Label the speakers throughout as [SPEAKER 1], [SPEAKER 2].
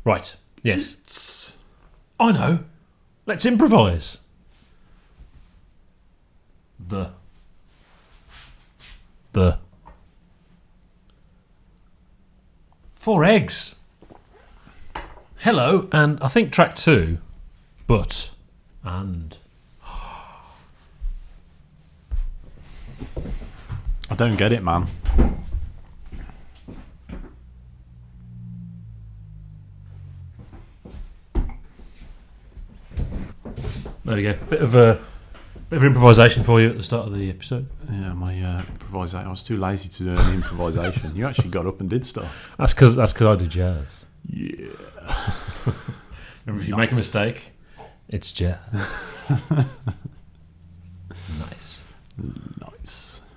[SPEAKER 1] Right. Yes. I know. Let's improvise. The 4 eggs. Hello, and I think track 2, but, and.
[SPEAKER 2] I don't get it, man.
[SPEAKER 1] There we go. Bit of improvisation for you at the start of the episode.
[SPEAKER 2] Yeah, my improvisation. I was too lazy to do any improvisation. You actually got up and did stuff.
[SPEAKER 1] That's because I do jazz.
[SPEAKER 2] Yeah.
[SPEAKER 1] Remember, if you make a mistake, it's jazz. Nice.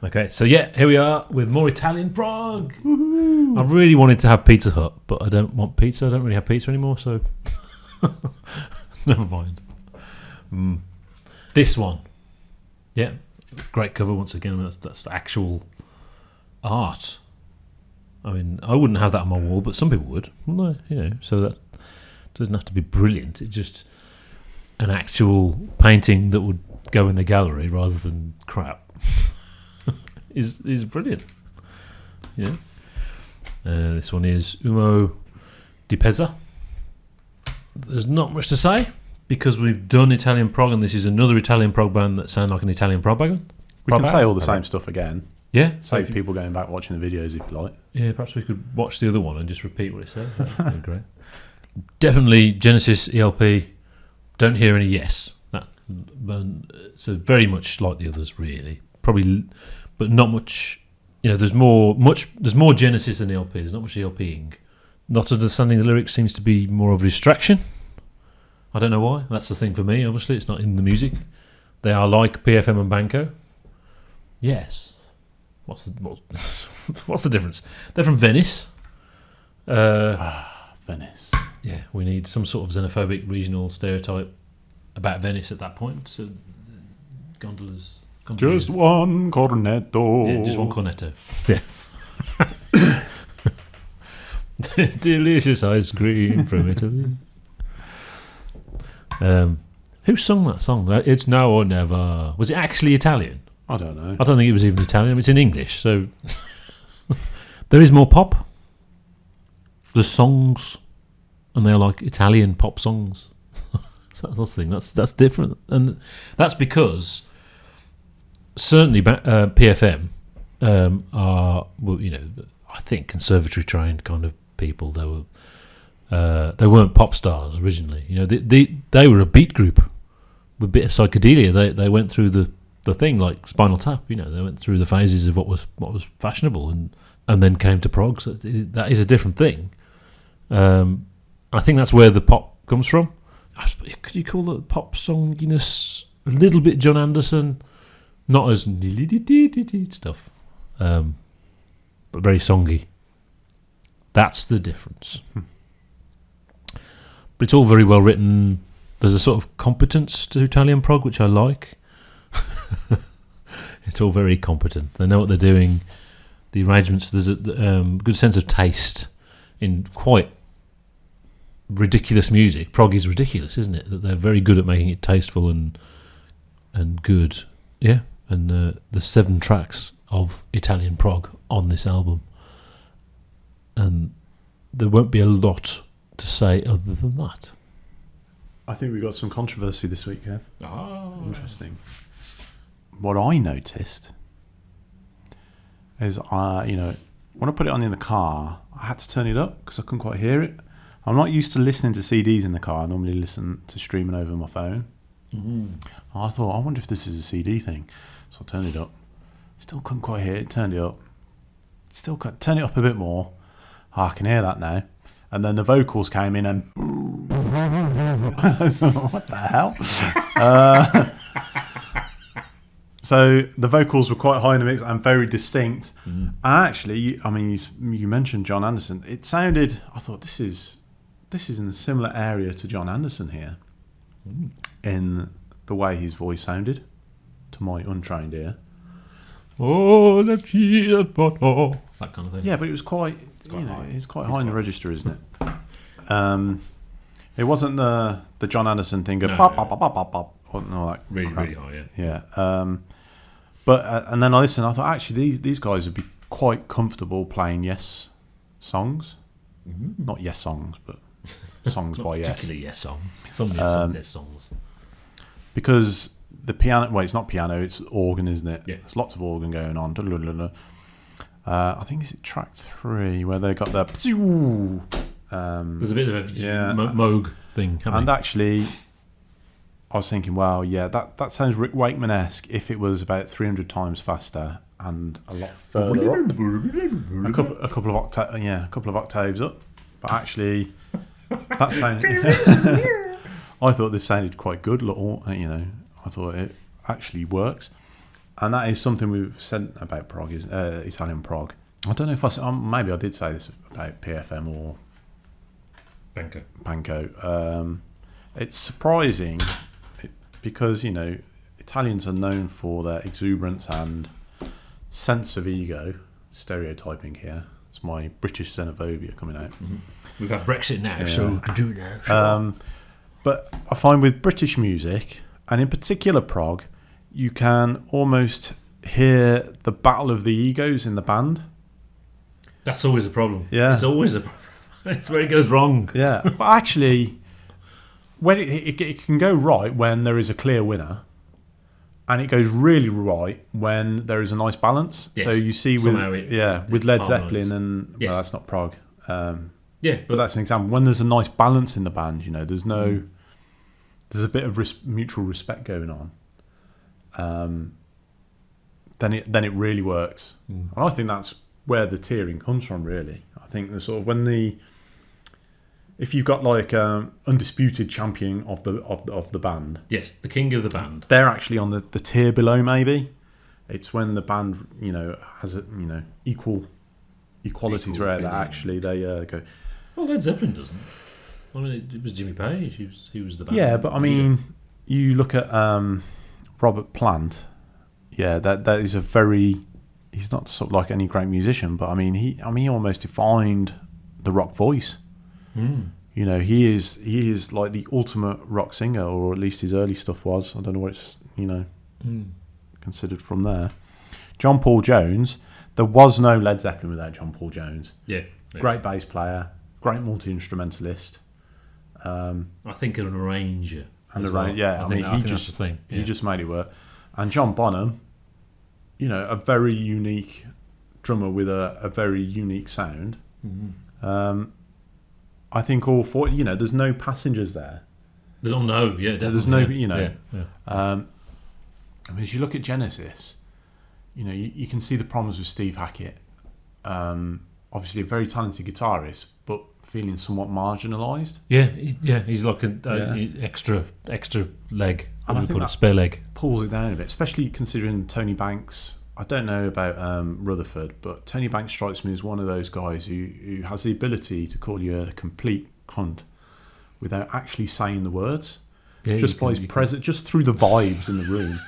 [SPEAKER 1] Okay, so yeah, here we are with more Italian prog. Woo-hoo. I really wanted to have Pizza Hut, but I don't want pizza. I don't really have pizza anymore, so never mind. This one, yeah, great cover once again. That's actual art. I mean, I wouldn't have that on my wall, but some people would, wouldn't they? You know, so that doesn't have to be brilliant. It's just an actual painting that would go in the gallery rather than crap. is brilliant. Yeah. This one is Uomo Di Pezza. There's not much to say because we've done Italian prog, and this is another Italian prog band that sound like an Italian prog band.
[SPEAKER 2] We can say all the same stuff again.
[SPEAKER 1] Yeah.
[SPEAKER 2] Save people going back watching the videos if you like.
[SPEAKER 1] Yeah, perhaps we could watch the other one and just repeat what it says. That would be great. Definitely Genesis ELP. Don't hear any yes. So very much like the others, really. Probably, but not much. You know, there's more Genesis than ELP. There's not much ELPing. Not understanding the lyrics seems to be more of a distraction. I don't know why. That's the thing for me. Obviously, it's not in the music. They are like PFM and Banco. Yes. What's the difference? They're from Venice.
[SPEAKER 2] Venice.
[SPEAKER 1] Yeah, we need some sort of xenophobic regional stereotype about Venice at that point. So gondolas.
[SPEAKER 2] Just one cornetto.
[SPEAKER 1] Yeah, just one cornetto. Yeah. Delicious ice cream from Italy. Who sung that song? It's Now or Never. Was it actually Italian?
[SPEAKER 2] I don't know.
[SPEAKER 1] I don't think it was even Italian. It's in English, so there is more pop. The songs, and they're like Italian pop songs. So that's the thing. That's different, and that's because certainly PFM are, well, you know, I think conservatory trained kind of people. They weren't pop stars originally. You know, they were a beat group with a bit of psychedelia. They went through the thing like Spinal Tap. You know, they went through the phases of what was fashionable, and then came to prog. So that is a different thing. I think that's where the pop comes from. Could you call it pop songiness a little bit John Anderson? Not as stuff, but very songy. That's the difference. But it's all very well written. There's a sort of competence to Italian prog, which I like. It's all very competent. They know what they're doing. The arrangements, there's a good sense of taste in quite ridiculous music. Prog is ridiculous, isn't it? That they're very good at making it tasteful and good. Yeah, and there's 7 tracks of Italian prog on this album, and there won't be a lot to say other than that.
[SPEAKER 2] I think we got some controversy this week, Kev.
[SPEAKER 1] Oh,
[SPEAKER 2] interesting. What I noticed is, when I put it on in the car, I had to turn it up because I couldn't quite hear it. I'm not used to listening to CDs in the car. I normally listen to streaming over my phone. Mm-hmm. I thought, I wonder if this is a CD thing. So I turned it up. Still couldn't quite hear it. Turned it up. Still couldn't. Turn it up a bit more. Oh, I can hear that now. And then the vocals came in and boom. So, what the hell? So the vocals were quite high in the mix and very distinct. And actually, you mentioned John Anderson. It sounded, I thought, this is in a similar area to John Anderson here in the way his voice sounded to my untrained ear.
[SPEAKER 1] Oh, that kind of thing.
[SPEAKER 2] Yeah, but it was quite high. It's quite high in the register, isn't it? It wasn't the John Anderson thing of
[SPEAKER 1] No,
[SPEAKER 2] bop,
[SPEAKER 1] no.
[SPEAKER 2] bop, bop, bop, bop, or no, like
[SPEAKER 1] Really,
[SPEAKER 2] crap.
[SPEAKER 1] really high,
[SPEAKER 2] Yeah. But and then I listened. I thought actually these guys would be quite comfortable playing Yes songs, not Yes songs, but songs
[SPEAKER 1] Not
[SPEAKER 2] by Yes,
[SPEAKER 1] particularly Yes songs. Some Yes songs.
[SPEAKER 2] because the piano. Well, it's not piano; it's organ, isn't it?
[SPEAKER 1] Yeah.
[SPEAKER 2] There's lots of organ going on. I think it's track 3 where they got the.
[SPEAKER 1] There's a bit of a Moog thing happening.
[SPEAKER 2] And actually, I was thinking, well, yeah, that sounds Rick Wakeman-esque if it was about 300 times faster and a lot further up. a couple of octaves up. But actually, that sounded. I thought this sounded quite good. I thought it actually works, and that is something we've said about prog, is Italian prog. I don't know if maybe I did say this about PFM or Banco. It's surprising because Italians are known for their exuberance and sense of ego. Stereotyping here. It's my British xenophobia coming out.
[SPEAKER 1] Mm-hmm. We've had Brexit now, so we can do it now. Sure.
[SPEAKER 2] But I find with British music, and in particular prog, you can almost hear the battle of the egos in the band.
[SPEAKER 1] That's always a problem.
[SPEAKER 2] Yeah.
[SPEAKER 1] It's always a problem. It's where it goes wrong.
[SPEAKER 2] Yeah, but actually, when it can go right when there is a clear winner, and it goes really right when there is a nice balance.
[SPEAKER 1] Yes.
[SPEAKER 2] So you see with Led Zeppelin and
[SPEAKER 1] yes.
[SPEAKER 2] well, that's not prog.
[SPEAKER 1] Yeah,
[SPEAKER 2] but that's an example. When there's a nice balance in the band, there's a bit of mutual respect going on. Then it really works, and I think that's where the tiering comes from. Really, I think the sort of if you've got like undisputed champion of the band,
[SPEAKER 1] yes, the king of the band,
[SPEAKER 2] they're actually on the tier below. Maybe it's when the band has equality throughout that actually they go.
[SPEAKER 1] Well, Led Zeppelin doesn't. I mean, it was Jimmy Page. He was the band.
[SPEAKER 2] Yeah, but I mean, you look at Robert Plant. Yeah, that is a very. He's not sort of like any great musician, but I mean, he almost defined the rock voice. He is like the ultimate rock singer, or at least his early stuff was. I don't know what it's considered from there. John Paul Jones. There was no Led Zeppelin without John Paul Jones.
[SPEAKER 1] Yeah.
[SPEAKER 2] Great bass player, great multi-instrumentalist.
[SPEAKER 1] I think an arranger.
[SPEAKER 2] And he just made it work. And John Bonham, a very unique drummer with a very unique sound. I think all four, there's no passengers there.
[SPEAKER 1] There's definitely.
[SPEAKER 2] There's no,
[SPEAKER 1] Yeah.
[SPEAKER 2] As you look at Genesis, you can see the problems with Steve Hackett. Obviously a very talented guitarist, but feeling somewhat marginalised.
[SPEAKER 1] Yeah, he's like an extra leg.
[SPEAKER 2] And I think
[SPEAKER 1] call it spare leg.
[SPEAKER 2] Pulls it down a bit, especially considering Tony Banks. I don't know about Rutherford, but Tony Banks strikes me as one of those guys who has the ability to call you a complete cunt without actually saying the words.
[SPEAKER 1] Yeah,
[SPEAKER 2] just by his presence, just through the vibes in the room.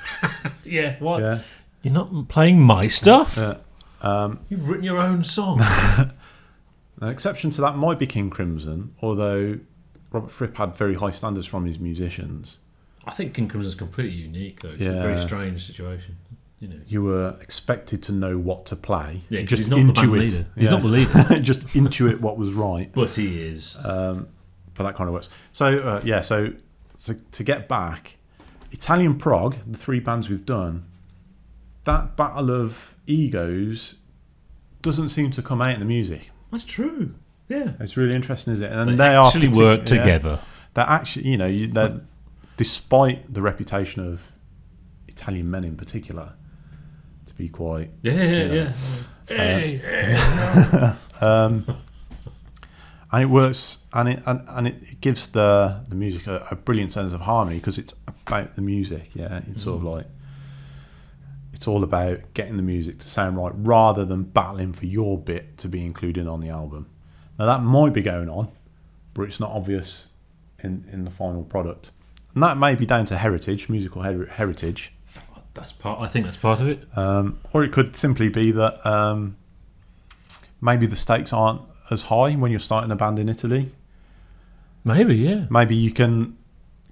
[SPEAKER 1] Yeah, what?
[SPEAKER 2] Yeah.
[SPEAKER 1] You're not playing my stuff?
[SPEAKER 2] You've
[SPEAKER 1] written your own song.
[SPEAKER 2] An exception to that might be King Crimson, although Robert Fripp had very high standards from his musicians.
[SPEAKER 1] I think King Crimson's completely unique, though. It's a very strange situation.
[SPEAKER 2] You were expected to know what to play.
[SPEAKER 1] Yeah, just he's not the band leader. He's not the leader.
[SPEAKER 2] Just intuit what was right.
[SPEAKER 1] But he is.
[SPEAKER 2] But that kind of works. So to get back, Italian prog, the 3 bands we've done, that battle of egos doesn't seem to come out in the music.
[SPEAKER 1] That's true. Yeah,
[SPEAKER 2] it's really interesting, isn't it? And
[SPEAKER 1] they actually work together.
[SPEAKER 2] They're actually, despite the reputation of Italian men in particular, to be quite and it works, and it gives the music a brilliant sense of harmony because it's about the music. Yeah, it's sort of like. It's all about getting the music to sound right rather than battling for your bit to be included on the album. Now that might be going on, but it's not obvious in the final product. And that may be down to heritage, musical heritage.
[SPEAKER 1] I think that's part of it.
[SPEAKER 2] Or it could simply be that maybe the stakes aren't as high when you're starting a band in Italy.
[SPEAKER 1] Maybe, yeah.
[SPEAKER 2] Maybe you can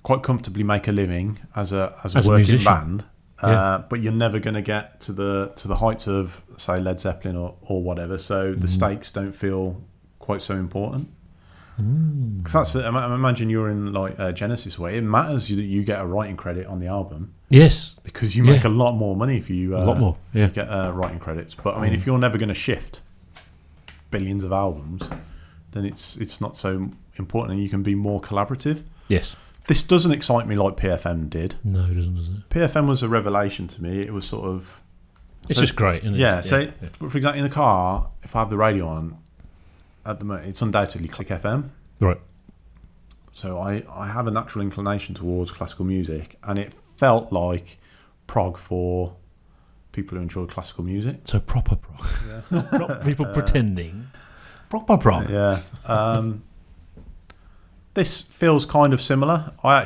[SPEAKER 2] quite comfortably make a living as a
[SPEAKER 1] a
[SPEAKER 2] working
[SPEAKER 1] musician.
[SPEAKER 2] band,
[SPEAKER 1] Yeah.
[SPEAKER 2] but you're never going to get to the heights of, say, Led Zeppelin or whatever. So the stakes don't feel quite so important. Because I imagine you're in like Genesis way. It matters that you get a writing credit on the album.
[SPEAKER 1] Yes.
[SPEAKER 2] Because you make a lot more money if you
[SPEAKER 1] a lot more. Yeah.
[SPEAKER 2] get writing credits. But I mean, if you're never going to shift billions of albums, then it's not so important, and you can be more collaborative.
[SPEAKER 1] Yes.
[SPEAKER 2] This doesn't excite me like PFM did.
[SPEAKER 1] No, it doesn't, does it?
[SPEAKER 2] PFM was a revelation to me. It was sort of...
[SPEAKER 1] It's just great, isn't it?
[SPEAKER 2] Yeah, for example, in the car, if I have the radio on, at the moment, it's undoubtedly Click FM.
[SPEAKER 1] Right.
[SPEAKER 2] So I have a natural inclination towards classical music, and it felt like prog for people who enjoy classical music.
[SPEAKER 1] So proper prog. Yeah. People pretending. Proper prog.
[SPEAKER 2] Yeah. This feels kind of similar. Although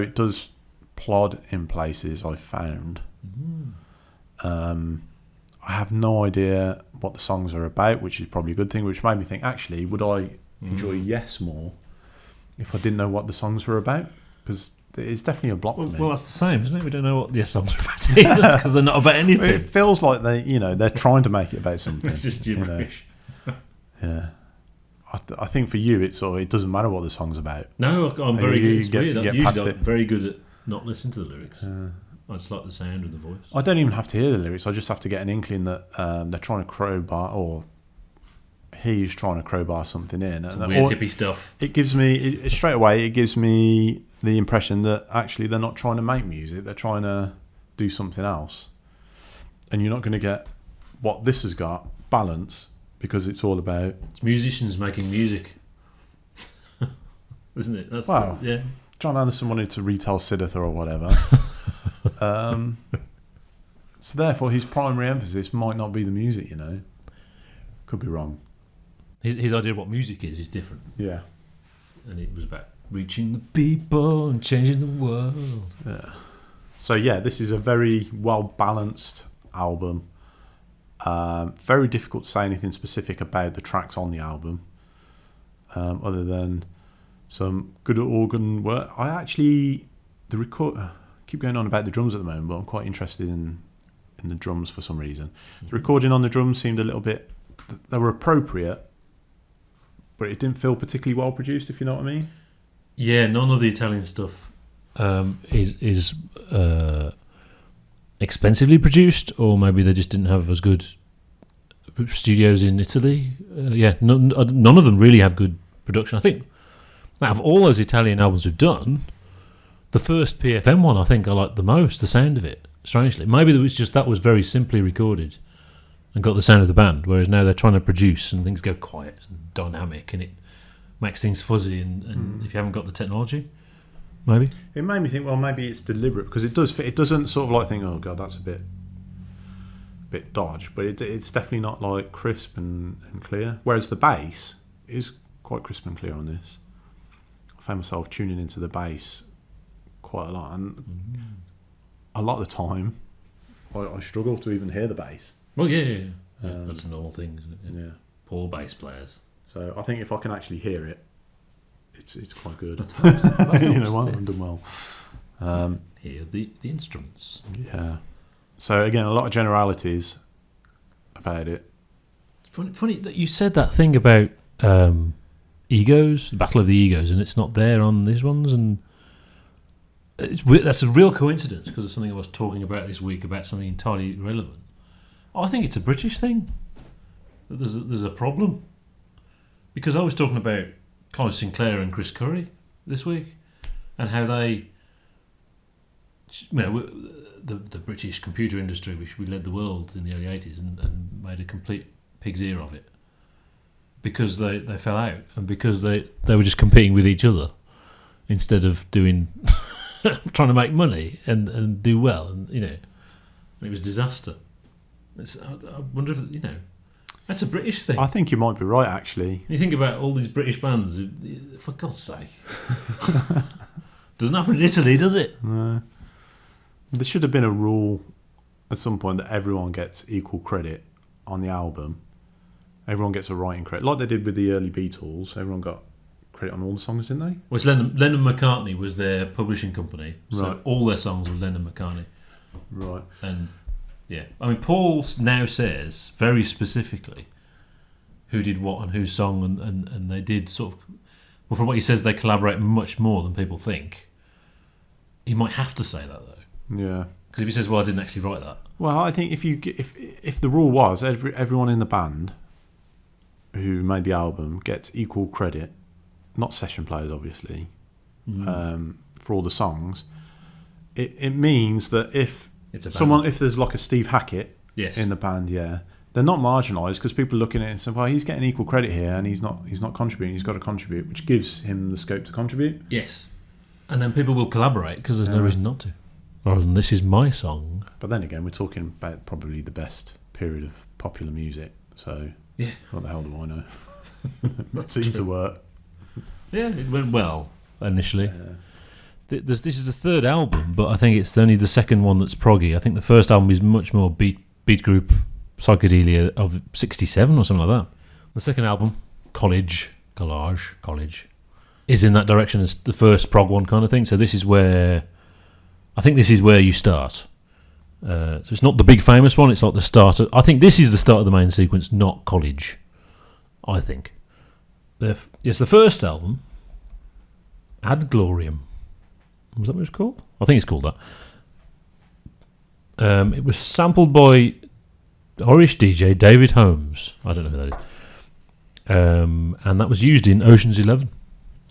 [SPEAKER 2] it does plod in places, I found. I have no idea what the songs are about, which is probably a good thing, which made me think, actually, would I enjoy Yes more if I didn't know what the songs were about? Because it's definitely a block for me.
[SPEAKER 1] Well, that's the same, isn't it? We don't know what the Yes songs are about either, because they're not about anything.
[SPEAKER 2] It feels like they're trying to make it about something.
[SPEAKER 1] It's just gibberish.
[SPEAKER 2] Yeah. I think for you, it doesn't matter what the song's about.
[SPEAKER 1] No, I'm very good. It's weird.
[SPEAKER 2] Get
[SPEAKER 1] I'm
[SPEAKER 2] past
[SPEAKER 1] usually
[SPEAKER 2] it.
[SPEAKER 1] very good at not listening to the lyrics. I just like the sound of the voice.
[SPEAKER 2] I don't even have to hear the lyrics. I just have to get an inkling that they're trying to crowbar, or he's trying to crowbar something in.
[SPEAKER 1] Some weird hippie stuff.
[SPEAKER 2] It gives me straight away. It gives me the impression that actually they're not trying to make music. They're trying to do something else, and you're not going to get what this has got, balance, because it's all about
[SPEAKER 1] it's musicians making music, isn't it? That's
[SPEAKER 2] yeah. John Anderson wanted to retell Siddhartha or whatever. So therefore his primary emphasis might not be the music, could be wrong.
[SPEAKER 1] His idea of what music is different.
[SPEAKER 2] Yeah.
[SPEAKER 1] And it was about reaching the people and changing the world.
[SPEAKER 2] Yeah. So yeah, this is a very well balanced album. Very difficult to say anything specific about the tracks on the album, other than some good organ work. I keep going on about the drums at the moment, but I'm quite interested in the drums for some reason. The recording on the drums seemed a little bit... They were appropriate, but it didn't feel particularly well produced, if you know what I mean.
[SPEAKER 1] Yeah, none of the Italian stuff is expensively produced, or maybe they just didn't have as good studios in Italy. None of them really have good production. I think out of all those Italian albums we've done, the first PFM one I think I liked the most, the sound of it, strangely. Maybe it was just that was very simply recorded and got the sound of the band, whereas now they're trying to produce and things go quiet and dynamic and it makes things fuzzy and if you haven't got the technology, maybe.
[SPEAKER 2] It made me think, well, maybe it's deliberate, because it does fit. It doesn't sort of like think, oh god, that's a bit dodge, but it's definitely not like crisp and clear, whereas the bass is quite crisp and clear on this. I found myself tuning into the bass quite a lot, and a lot of the time I struggle to even hear the bass.
[SPEAKER 1] Well, yeah. That's a normal thing, isn't it?
[SPEAKER 2] Yeah.
[SPEAKER 1] Poor bass players.
[SPEAKER 2] So I think if I can actually hear it, it's quite good. I'm done well.
[SPEAKER 1] Hear the instruments.
[SPEAKER 2] Yeah. So again, a lot of generalities about it.
[SPEAKER 1] Funny that you said that thing about egos, the battle of the egos, and it's not there on these ones, and that's a real coincidence because it's something I was talking about this week about something entirely irrelevant. I think it's a British thing. That there's a problem because I was talking about Clive Sinclair and Chris Curry this week and how they, the British computer industry, which we led the world in the early 80s and made a complete pig's ear of it because they fell out and because they were just competing with each other instead of doing trying to make money and do well, and it was disaster. I wonder if that's a British thing.
[SPEAKER 2] I think you might be right, actually.
[SPEAKER 1] You think about all these British bands, for God's sake. Doesn't happen in Italy, does it?
[SPEAKER 2] No. There should have been a rule at some point that everyone gets equal credit on the album. everyone gets a writing credit, like they did with the early Beatles. Everyone got credit on all the songs, didn't they?
[SPEAKER 1] Well, Lennon McCartney was their publishing company, so
[SPEAKER 2] Right.
[SPEAKER 1] all their songs were Lennon McCartney.
[SPEAKER 2] Right.
[SPEAKER 1] And yeah, I mean, Paul now says very specifically who did what and whose song, and they did sort of. Well, from what he says, they collaborate much more than people think. He might have to say that though,
[SPEAKER 2] Yeah.
[SPEAKER 1] because if he says, "Well, I didn't actually write that,"
[SPEAKER 2] Well, I think if the rule was everyone in the band who made the album gets equal credit, not session players obviously, for all the songs, it means that if
[SPEAKER 1] it's a
[SPEAKER 2] if there's like a Steve Hackett
[SPEAKER 1] yes.
[SPEAKER 2] in the band, they're not marginalised because people are looking at it and saying, well, he's getting equal credit here and he's not contributing. He's got to contribute, which gives him the scope to contribute.
[SPEAKER 1] Yes, and then people will collaborate because there's no reason not to. Rather than this is my song.
[SPEAKER 2] But then again, we're talking about probably the best period of popular music. So
[SPEAKER 1] Yeah,
[SPEAKER 2] what the hell do I know? It seemed to work.
[SPEAKER 1] yeah, it went well initially. This is the third album, but I think it's only the second one that's proggy. I think the first album is much more beat group psychedelia of '67 or something like that. The second album, College, is in that direction as the first prog one kind of thing. So this is where you start. So it's not the big famous one. It's like the start. I think this is the start of the main sequence, not College. I think. Yes, the first album, Ad Gloriam. Was that what it's called? I think it's called that. It was sampled by Irish DJ David Holmes. I don't know who that is. And that was used in Ocean's 11.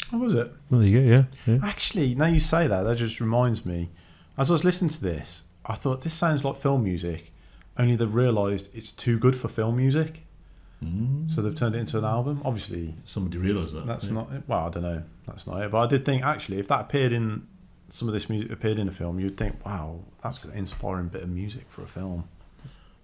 [SPEAKER 2] What was it?
[SPEAKER 1] Oh, there you go, yeah.
[SPEAKER 2] Actually, now you say that just reminds me. As I was listening to this, I thought this sounds like film music, only they've realised it's too good for film music. So they've turned it into an album. Obviously,
[SPEAKER 1] Somebody realised that.
[SPEAKER 2] that's not it. Well, I don't know. That's not it. But I did think, actually, if that appeared in some of this music appeared in a film, you'd think, wow, that's an inspiring bit of music for a film.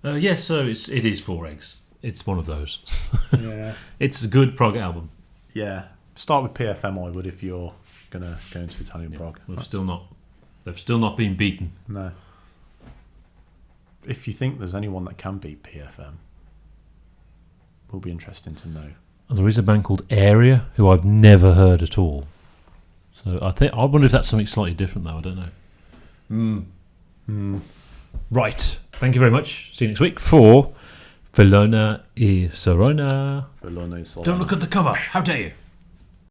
[SPEAKER 1] Yes, so it is Four Eggs. It's one of those.
[SPEAKER 2] Yeah.
[SPEAKER 1] It's a good prog album.
[SPEAKER 2] Yeah. Start with PFM, I would, if you're going to go into Italian prog.
[SPEAKER 1] They've still not been beaten.
[SPEAKER 2] No. If you think there's anyone that can beat PFM, will be interesting to know.
[SPEAKER 1] There is a band called Area, who I've never heard at all. So I wonder if that's something slightly different, though. I don't know. Right. Thank you very much. See you next week for Filona e Sorona.
[SPEAKER 2] Filona e Sorona.
[SPEAKER 1] Don't look at the cover. How dare you?